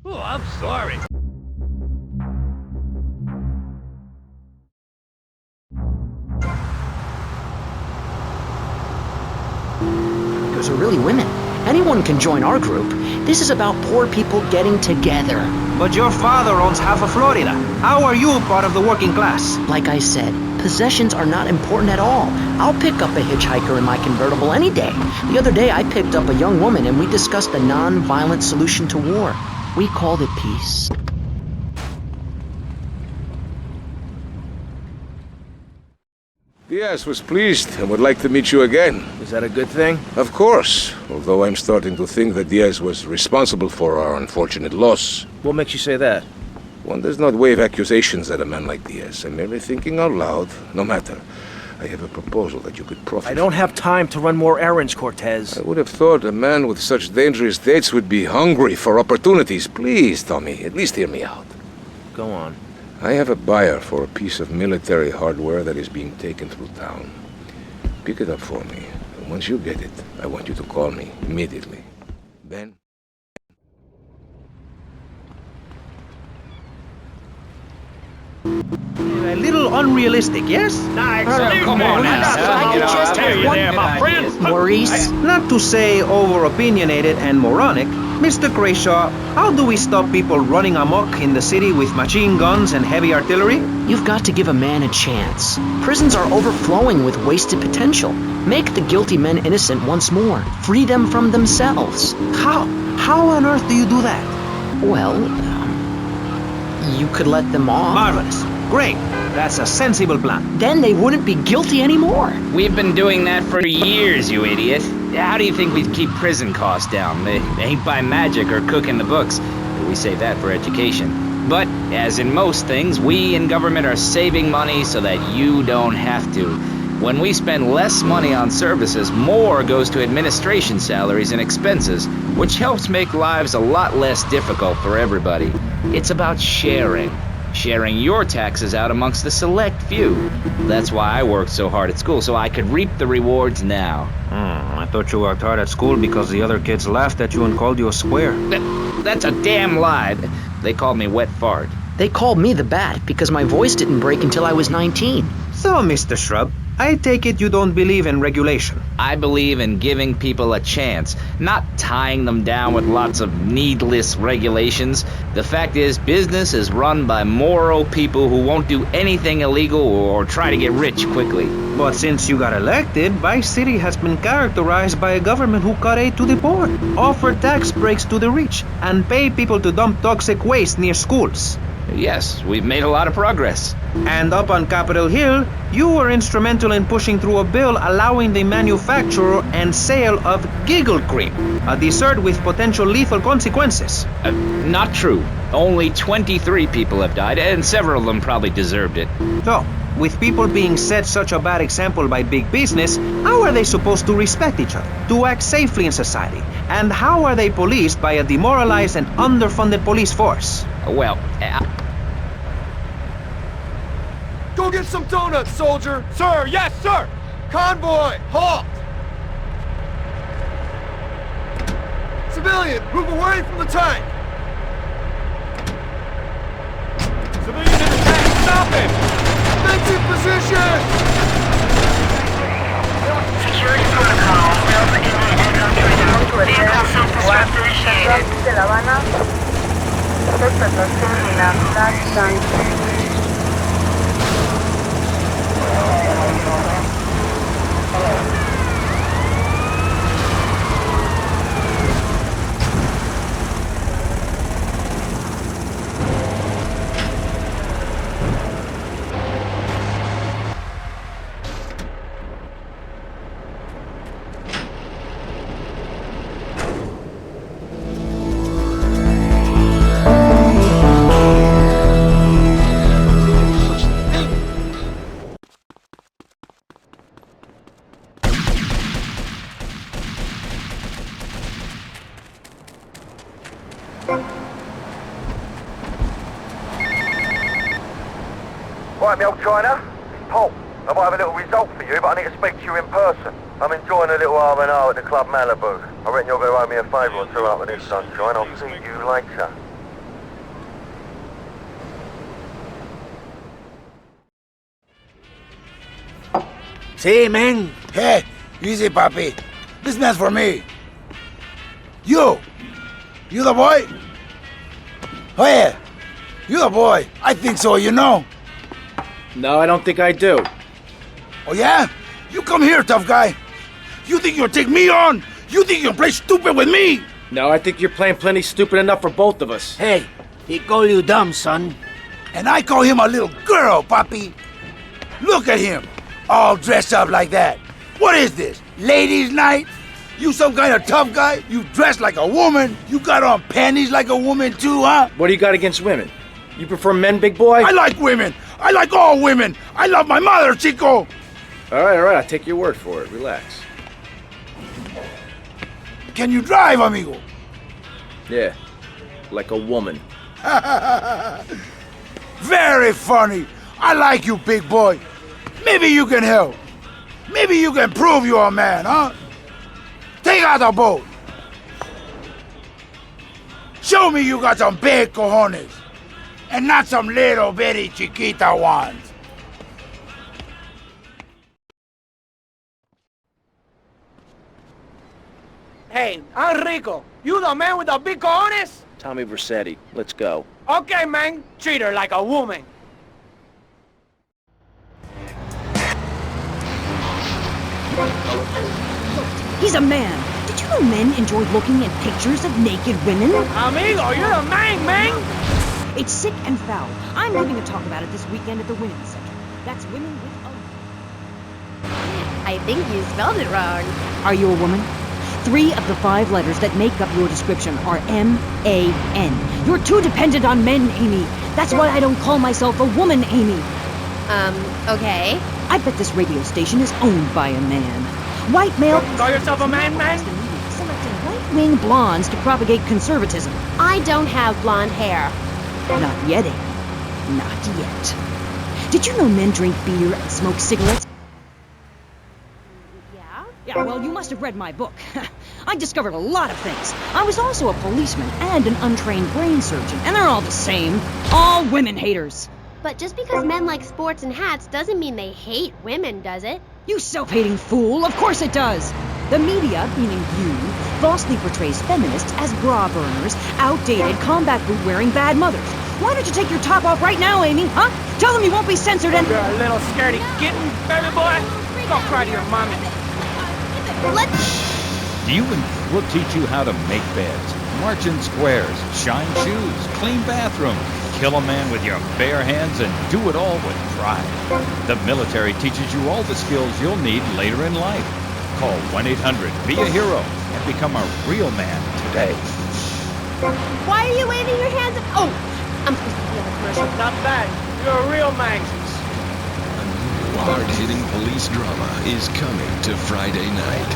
Oh, I'm sorry. Those are really women. Anyone can join our group. This is about poor people getting together. But your father owns half of Florida. How are you part of the working class? Like I said, possessions are not important at all. I'll pick up a hitchhiker in my convertible any day. The other day I picked up a young woman and we discussed a non-violent solution to war. We called it peace. Diaz was pleased and would like to meet you again. Is that a good thing? Of course, although I'm starting to think that Diaz was responsible for our unfortunate loss. What makes you say that? One does not wave accusations at a man like Diaz. I'm merely thinking out loud. No matter. I have a proposal that you could profit I don't have time to run more errands, Cortez. I would have thought a man with such dangerous dates would be hungry for opportunities. Please, Tommy, at least hear me out. Go on. I have a buyer for a piece of military hardware that is being taken through town. Pick it up for me. And once you get it, I want you to call me immediately. Ben? A little unrealistic, yes? Come on now. Maurice? Not to say over-opinionated and moronic, Mr. Crayshaw, how do we stop people running amok in the city with machine guns and heavy artillery? You've got to give a man a chance. Prisons are overflowing with wasted potential. Make the guilty men innocent once more. Free them from themselves. How? How on earth do you do that? Well, you could let them off. Marvelous. Great. That's a sensible plan. Then they wouldn't be guilty anymore. We've been doing that for years, you idiot. How do you think we'd keep prison costs down? They ain't by magic or cooking the books. We save that for education. But, as in most things, we in government are saving money so that you don't have to. When we spend less money on services, more goes to administration salaries and expenses, which helps make lives a lot less difficult for everybody. It's about sharing. Sharing your taxes out amongst the select few. That's why I worked so hard at school, so I could reap the rewards now. I thought you worked hard at school because the other kids laughed at you and called you a square. That's a damn lie. They called me Wet Fart. They called me the Bat because my voice didn't break until I was 19. So, Mr. Shrub, I take it you don't believe in regulation. I believe in giving people a chance, not tying them down with lots of needless regulations. The fact is, business is run by moral people who won't do anything illegal or try to get rich quickly. But since you got elected, Vice City has been characterized by a government who cut aid to the poor, offer tax breaks to the rich, and pay people to dump toxic waste near schools. Yes, we've made a lot of progress. And up on Capitol Hill, you were instrumental in pushing through a bill allowing the manufacture and sale of Giggle Cream, a dessert with potential lethal consequences. Not true. Only 23 people have died, and several of them probably deserved it. So, with people being set such a bad example by big business, how are they supposed to respect each other, to act safely in society? And how are they policed by a demoralized and underfunded police force? Well, Go get some donuts, soldier! Sir, yes, sir! Convoy, halt! Civilian, move away from the tank! Civilian in the tank, stop him! Defensive position! Security protocol built in the entry to vehicle self-destruct initiated. De La Habana, expectación en la Black Right, me old China, it's Paul. I might have a little result for you, but I need to speak to you in person. I'm enjoying a little R&R at the Club Malibu. I reckon you're going to owe me a favour or two after this, sunshine. I'll see you later. See, man. Hey, easy, papi. This man's for me. You the boy? Oh yeah, you the boy. I think so, you know. No, I don't think I do. Oh yeah? You come here, tough guy. You think you'll take me on? You think you can play stupid with me? No, I think you're playing plenty stupid enough for both of us. Hey, he call you dumb, son. And I call him a little girl, papi. Look at him, all dressed up like that. What is this, ladies' night? You some kind of tough guy? You dress like a woman? You got on panties like a woman too, huh? What do you got against women? You prefer men, big boy? I like women. I like all women. I love my mother, Chico. All right, I'll take your word for it. Relax. Can you drive, amigo? Yeah, like a woman. Very funny. I like you, big boy. Maybe you can help. Maybe you can prove you're a man, huh? Take out the boat. Show me you got some big cojones. And not some little bitty chiquita ones. Hey, Enrico, you the man with the big cojones? Tommy Vercetti, let's go. Okay, man. Treat her like a woman. He's a man. Did you know men enjoy looking at pictures of naked women? Amigo, you're a man. It's sick and foul. I'm giving a talk about it this weekend at the Women's Center. That's women with a... I think you spelled it wrong. Are you a woman? 3 of the 5 letters that make up your description are M-A-N. You're too dependent on men, Amy. That's why I don't call myself a woman, Amy. Okay. I bet this radio station is owned by a man. White male... Call yourself a man? Selecting right-wing blondes to propagate conservatism. I don't have blonde hair. Not yet, Amy. Not yet. Did you know men drink beer and smoke cigarettes? Yeah, well, you must have read my book. I discovered a lot of things. I was also a policeman and an untrained brain surgeon, and they're all the same. All women haters. But just because men like sports and hats doesn't mean they hate women, does it? You self-hating fool, of course it does. The media, meaning you, falsely portrays feminists as bra burners, outdated, combat boot-wearing bad mothers. Why don't you take your top off right now, Amy, huh? Tell them you won't be censored and... You're a little scaredy kitten, baby boy. Go cry to your mommy. We'll teach you how to make beds, march in squares, shine shoes, clean bathrooms, kill a man with your bare hands, and do it all with pride. The military teaches you all the skills you'll need later in life. Call 1-800-BE-A-HERO and become a real man today. Why are you waving your hands up? Oh, I'm supposed to be on the commercial. Not bad. You're a real man. Hard-hitting police drama is coming to Friday night.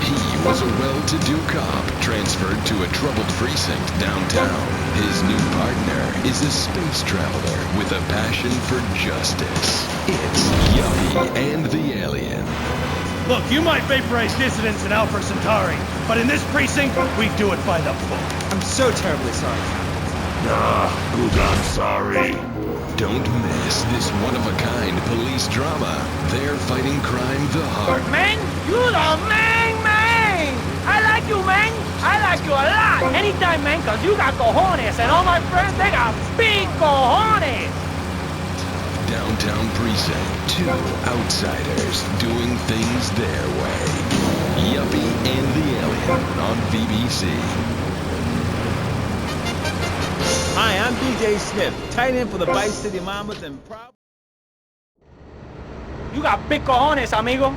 He was a well-to-do cop transferred to a troubled precinct downtown. His new partner is a space traveler with a passion for justice. It's Yuppie and the Alien. Look, you might vaporize dissidents in Alpha Centauri, but in this precinct, we do it by the book. I'm so terribly sorry. I'm sorry. Don't miss this one-of-a-kind police drama. They're fighting crime the hard way. Man, you the man. I like you, man. I like you a lot. Anytime, man, because you got cojones, and all my friends, they got big cojones. Downtown Precinct, 2 outsiders doing things their way. Yuppie and the Alien on BBC. Hi, I'm DJ Smith, tight end for the Vice City Mamas and proud... You got big cojones, amigo.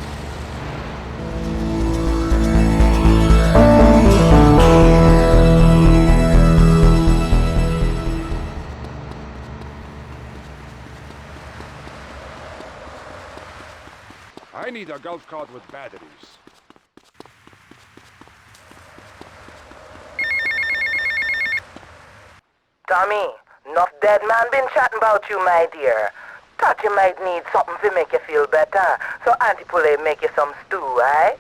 I need a golf cart with batteries. Tommy, enough dead man been chatting about you, my dear. Thought you might need something to make you feel better. So Auntie Poulet make you some stew, eh?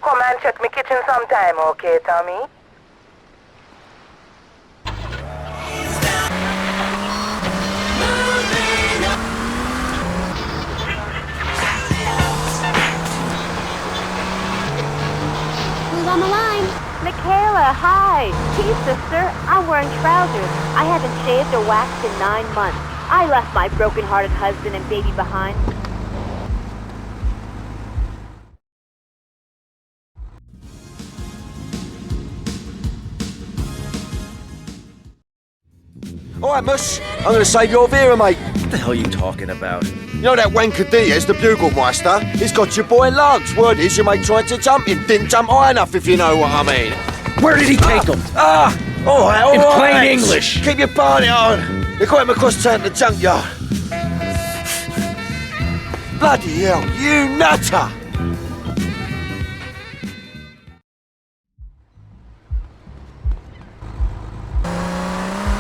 Come and check me kitchen sometime, okay, Tommy? hi. Gee, sister, I'm wearing trousers. I haven't shaved or waxed in 9 months. I left my broken-hearted husband and baby behind. Alright, Mus. I'm gonna save your Vera, mate. What the hell are you talking about? You know that wanker Diaz, the Buglemaster? He's got your boy Lugs. Word is your mate tried to jump him. Didn't jump high enough, if you know what I mean. Where did he take him? Alright. In plain English. Keep your party on. They got him across town to the junkyard. Bloody hell, you nutter!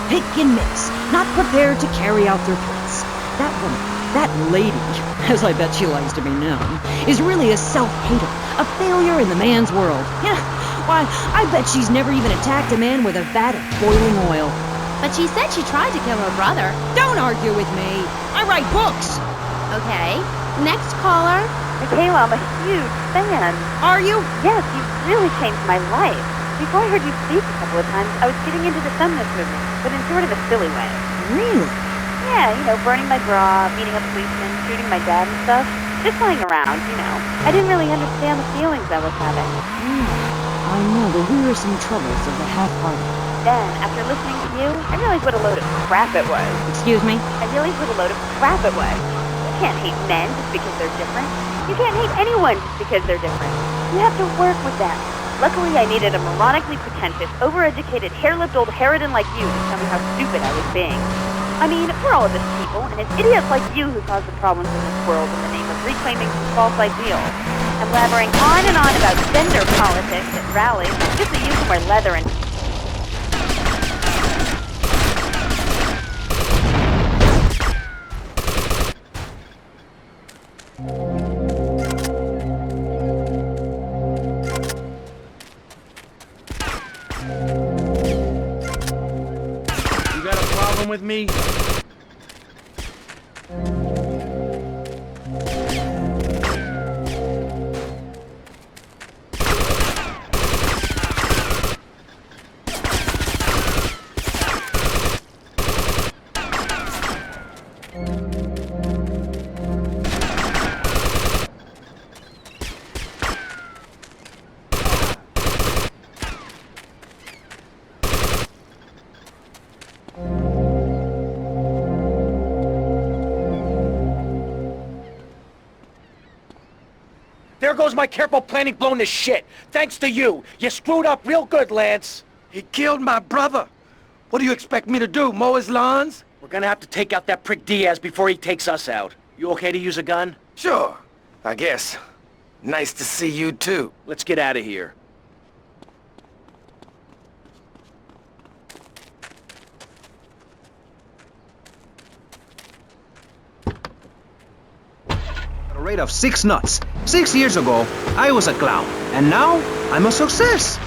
Pick and mix, not prepared to carry out their threats. That woman, that lady, as I bet she likes to be known, is really a self-hater, a failure in the man's world. Yeah, why, I bet she's never even attacked a man with a vat of boiling oil. But she said she tried to kill her brother. Don't argue with me. I write books. Okay. Next caller. Michaela, I'm a huge fan. Are you? Yes, you've really changed my life. Before I heard you speak a couple of times, I was getting into the feminist movement, but in sort of a silly way. Really? Yeah, burning my bra, beating up policemen, shooting my dad and stuff. Just lying around, I didn't really understand the feelings I was having. I know the wearisome troubles of the half-hearted. Then, after listening to you, I realized what a load of crap it was. Excuse me? I realized what a load of crap it was. You can't hate men just because they're different. You can't hate anyone just because they're different. You have to work with them. Luckily, I needed a moronically pretentious, overeducated, hair-lipped old harridan like you to tell me how stupid I was being. I mean, we're all just people, and it's idiots like you who cause the problems in this world in the name of reclaiming some false ideals. I'm blabbering on and on about gender politics at rallies just so you can wear leather and... With me? There goes my careful planning blown to shit. Thanks to you. You screwed up real good, Lance. He killed my brother. What do you expect me to do, mow his lawns? We're gonna have to take out that prick Diaz before he takes us out. You okay to use a gun? Sure, I guess. Nice to see you too. Let's get out of here. A rate of 6 nuts. 6 years ago, I was a clown, and now I'm a success.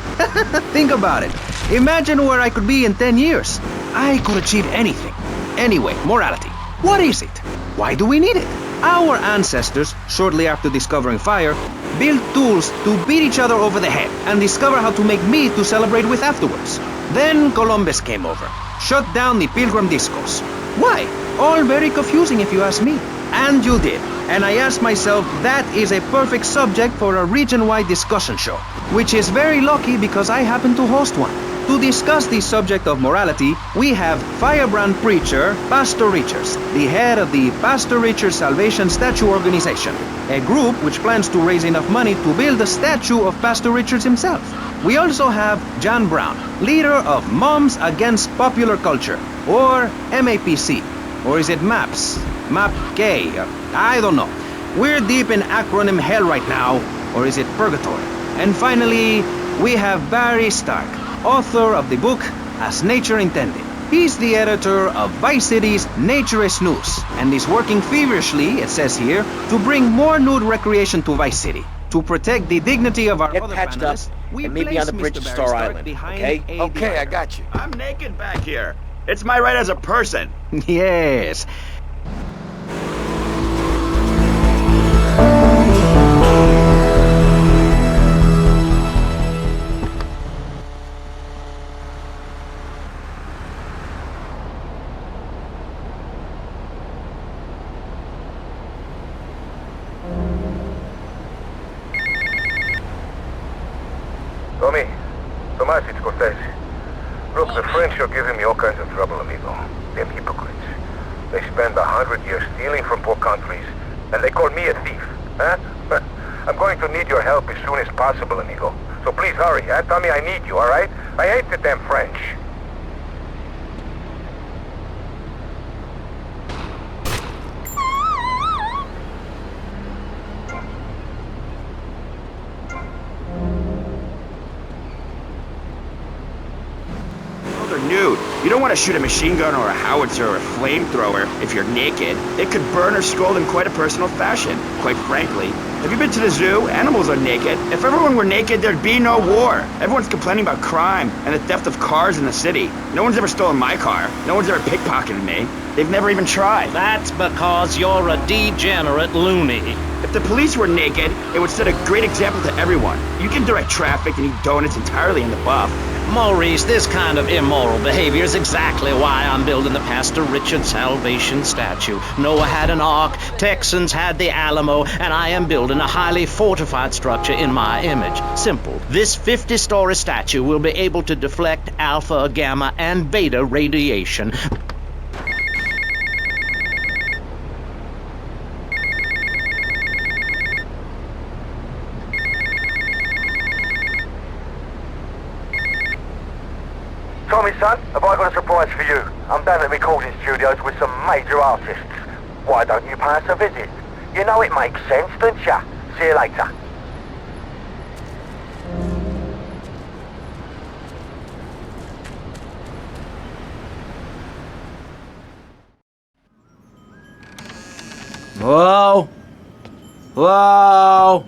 Think about it. Imagine where I could be in 10 years. I could achieve anything. Anyway, morality. What is it? Why do we need it? Our ancestors, shortly after discovering fire, built tools to beat each other over the head and discover how to make meat to celebrate with afterwards. Then Columbus came over, shut down the Pilgrim discos. Why? All very confusing if you ask me. And you did. And I asked myself, that is a perfect subject for a region-wide discussion show, which is very lucky because I happen to host one. To discuss the subject of morality, we have firebrand preacher Pastor Richards, the head of the Pastor Richards Salvation Statue Organization, a group which plans to raise enough money to build a statue of Pastor Richards himself. We also have John Brown, leader of Moms Against Popular Culture, or MAPC. Or is it MAPS? MAPK? I don't know. We're deep in acronym hell right now, or is it purgatory? And finally, we have Barry Stark, author of the book As Nature Intended. He's the editor of Vice City's Naturist News, and is working feverishly, it says here, to bring more nude recreation to Vice City. To protect the dignity of our other panelists, we and meet me on the bridge to Star Island, okay? Okay, I got you. I'm naked back here. It's my right as a person. Yes. spend 100 years stealing from poor countries, and they call me a thief, huh? I'm going to need your help as soon as possible, amigo. So please hurry, huh? Tell me I need you, all right? I hate the damn French. Nude. You don't want to shoot a machine gun or a howitzer or a flamethrower if you're naked. It could burn or scald in quite a personal fashion, quite frankly. Have you been to the zoo? Animals are naked. If everyone were naked, there'd be no war. Everyone's complaining about crime and the theft of cars in the city. No one's ever stolen my car. No one's ever pickpocketed me. They've never even tried. That's because you're a degenerate loony. If the police were naked, it would set a great example to everyone. You can direct traffic and eat donuts entirely in the buff. Maurice, this kind of immoral behavior is exactly why I'm building the Pastor Richard Salvation statue. Noah had an ark, Texans had the Alamo, and I am building a highly fortified structure in my image. Simple. This 50-story statue will be able to deflect alpha, gamma, and beta radiation. Tommy, son, have I got a surprise for you? I'm down at the recording studios with some major artists. Why don't you pay us a visit? You know it makes sense, don't ya? See you later. Hello? Hello?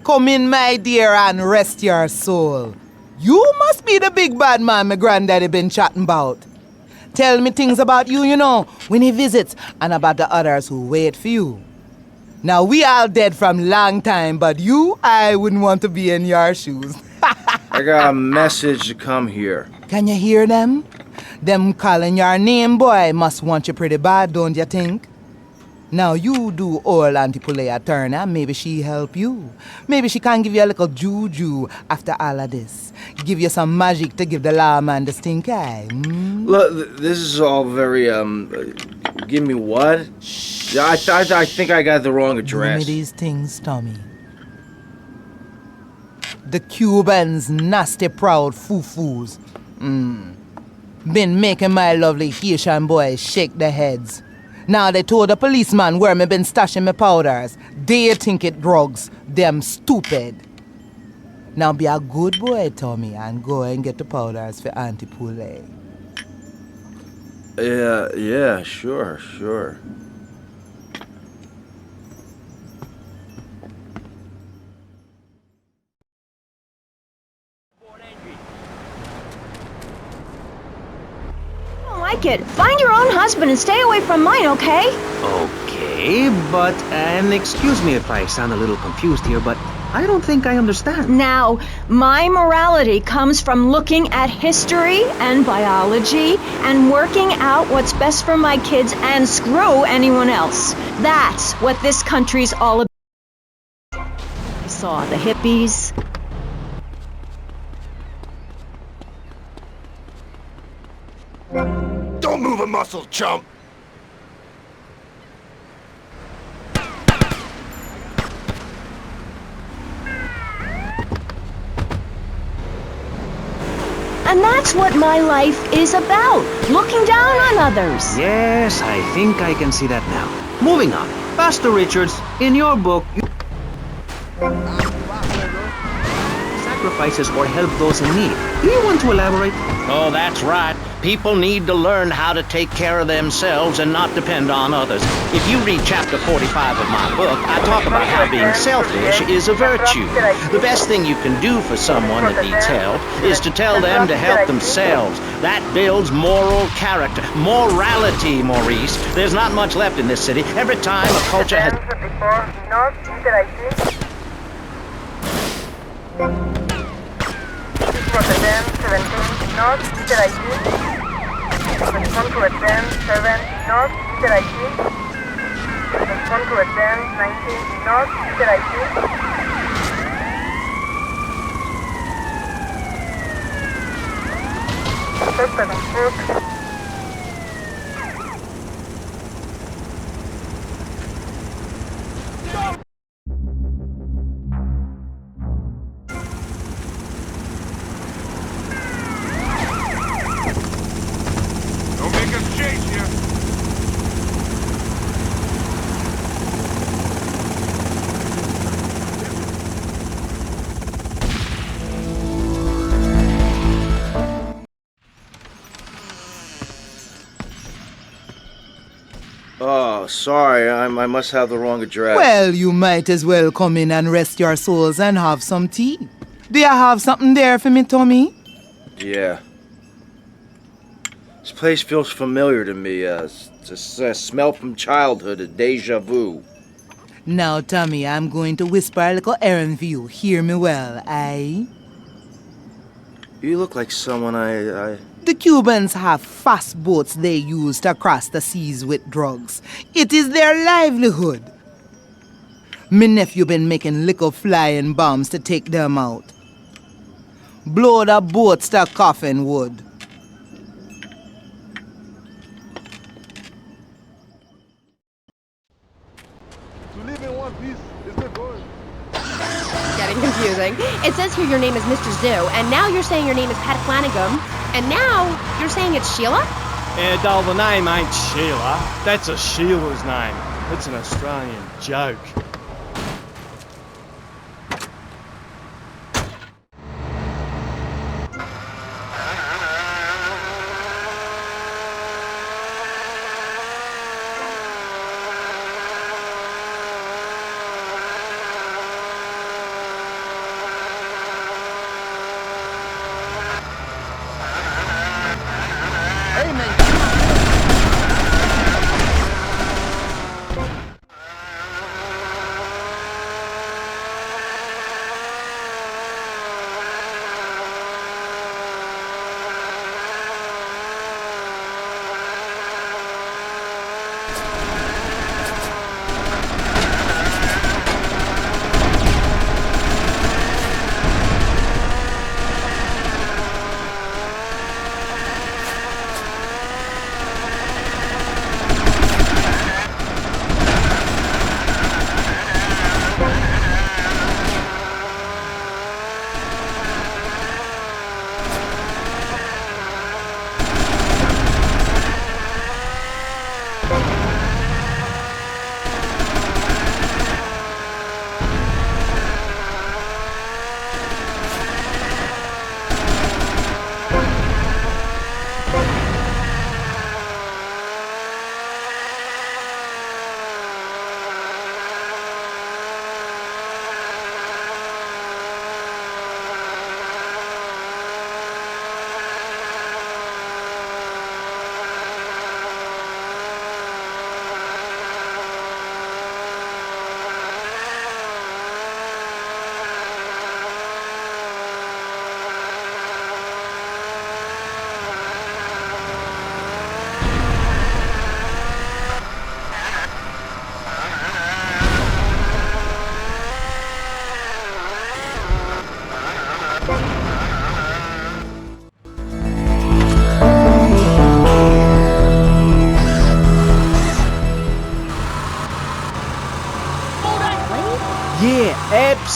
Come in, my dear, and rest your soul. You must be the big bad man my granddaddy been chatting about. Tell me things about you, you know, when he visits, and about the others who wait for you. Now, we all dead from long time, but you, I wouldn't want to be in your shoes. I got a message to come here. Can you hear them? Them calling your name, boy, must want you pretty bad, don't you think? Now you do old Auntie Pulea Turner, maybe she help you. Maybe she can give you a little juju after all of this. Give you some magic to give the lawman the stink eye. Look, this is all very, give me what? Shh. I think I got the wrong address. Give me these things, Tommy. The Cubans, nasty proud foo-foos. Been making my lovely Haitian boys shake their heads. Now they told the policeman where me been stashing my powders. They think it drugs. Them stupid. Now be a good boy, Tommy, and go and get the powders for Auntie Poulet. Yeah, sure. Like it. Find your own husband and stay away from mine, okay? Okay, but, and excuse me if I sound a little confused here, but I don't think I understand. Now, my morality comes from looking at history and biology and working out what's best for my kids and screw anyone else. That's what this country's all about. I saw the hippies. Don't move a muscle, chump! And that's what my life is about. Looking down on others. Yes, I think I can see that now. Moving on. Pastor Richards, in your book, you sacrifices or help those in need. Do you want to elaborate? Oh, that's right. People need to learn how to take care of themselves and not depend on others. If you read chapter 45 of my book, I talk about how being selfish is a virtue. The best thing you can do for someone that needs help is to tell them to help themselves. That builds moral character. Morality, Maurice. There's not much left in this city. Every time a culture has... North, Peter ID. Respond to attend 7 North, Peter ID. Respond to attend 19 North, Peter ID. Suspect on foot. Oh, sorry, I must have the wrong address. Well, you might as well come in and rest your souls and have some tea. Do you have something there for me, Tommy? Yeah. This place feels familiar to me. It's a smell from childhood, a deja vu. Now, Tommy, I'm going to whisper a little errand for you. Hear me well, aye? You look like someone I... The Cubans have fast boats they use to cross the seas with drugs. It is their livelihood. Me nephew been making little flying bombs to take them out. Blow the boats to coffin wood. To live in one piece is the goal. Getting confusing. It says here your name is Mr. Zoo, and now you're saying your name is Pat Flanagan, and now you're saying it's Sheila? Doll, the name ain't Sheila. That's a Sheila's name. It's an Australian joke.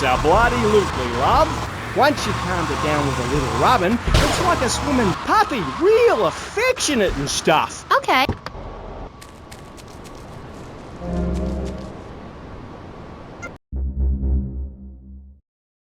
Absolutely, love. Once you calmed it down with a little rubbing, it's like a swimming puppy, real affectionate and stuff. Okay.